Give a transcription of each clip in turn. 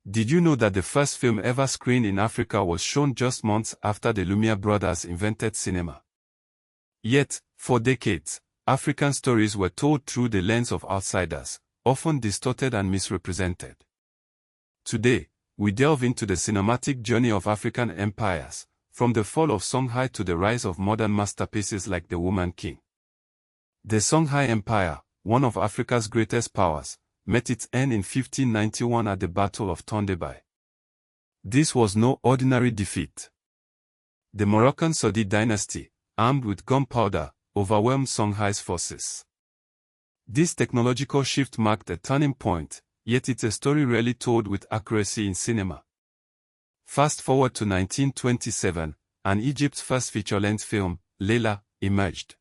Did you know that the first film ever screened in Africa was shown just months after the Lumiere brothers invented cinema? Yet, for decades, African stories were told through the lens of outsiders, often distorted and misrepresented. Today, we delve into the cinematic journey of African empires, from the fall of Songhai to the rise of modern masterpieces like The Woman King. The Songhai Empire, one of Africa's greatest powers, met its end in 1591 at the Battle of Tondebai. This was no ordinary defeat. The Moroccan Sodi dynasty, armed with gunpowder, overwhelmed Songhai's forces. This technological shift marked a turning point, yet it's a story rarely told with accuracy in cinema. Fast forward to 1927, and Egypt's first feature-length film, Leila, emerged.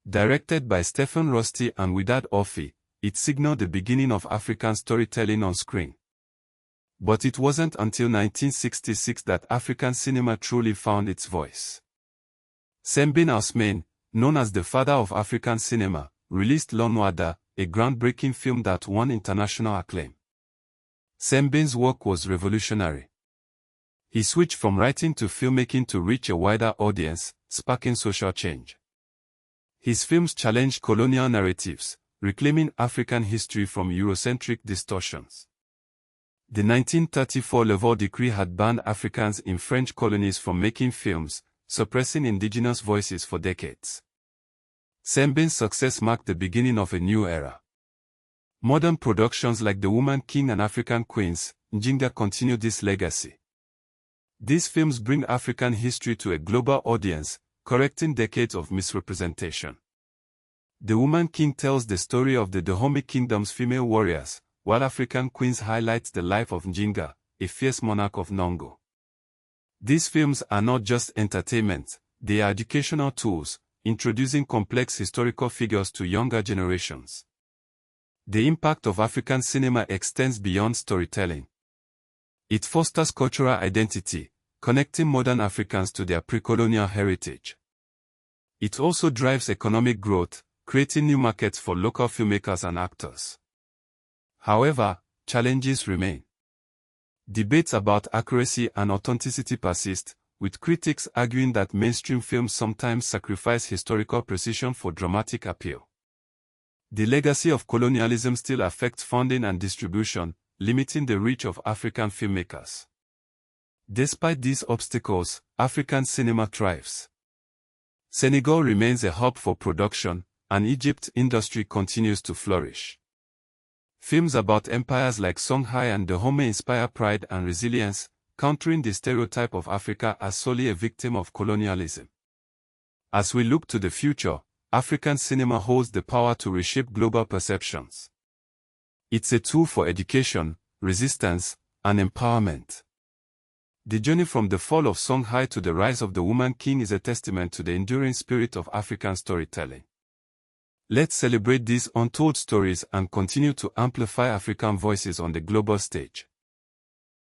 Directed by Stephen Rusty and Widad Orfi, it signaled the beginning of African storytelling on screen. But it wasn't until 1966 that African cinema truly found its voice. Sembène Ousmane, known as the father of African cinema, released L'Onwada, a groundbreaking film that won international acclaim. Sembène's work was revolutionary. He switched from writing to filmmaking to reach a wider audience, sparking social change. His films challenged colonial narratives, reclaiming African history from Eurocentric distortions. The 1934 Laval Decree had banned Africans in French colonies from making films, suppressing indigenous voices for decades. Sembène's success marked the beginning of a new era. Modern productions like The Woman King and African Queens, Njinga continue this legacy. These films bring African history to a global audience, correcting decades of misrepresentation. The Woman King tells the story of the Dahomey Kingdom's female warriors, while African Queens highlights the life of Njinga, a fierce monarch of Nongo. These films are not just entertainment, they are educational tools, introducing complex historical figures to younger generations. The impact of African cinema extends beyond storytelling. It fosters cultural identity, connecting modern Africans to their pre-colonial heritage. It also drives economic growth, creating new markets for local filmmakers and actors. However, challenges remain. Debates about accuracy and authenticity persist, with critics arguing that mainstream films sometimes sacrifice historical precision for dramatic appeal. The legacy of colonialism still affects funding and distribution, limiting the reach of African filmmakers. Despite these obstacles, African cinema thrives. Senegal remains a hub for production, and Egypt's industry continues to flourish. Films about empires like Songhai and Dahomey inspire pride and resilience, countering the stereotype of Africa as solely a victim of colonialism. As we look to the future, African cinema holds the power to reshape global perceptions. It's a tool for education, resistance, and empowerment. The journey from the fall of Songhai to the rise of the Woman King is a testament to the enduring spirit of African storytelling. Let's celebrate these untold stories and continue to amplify African voices on the global stage.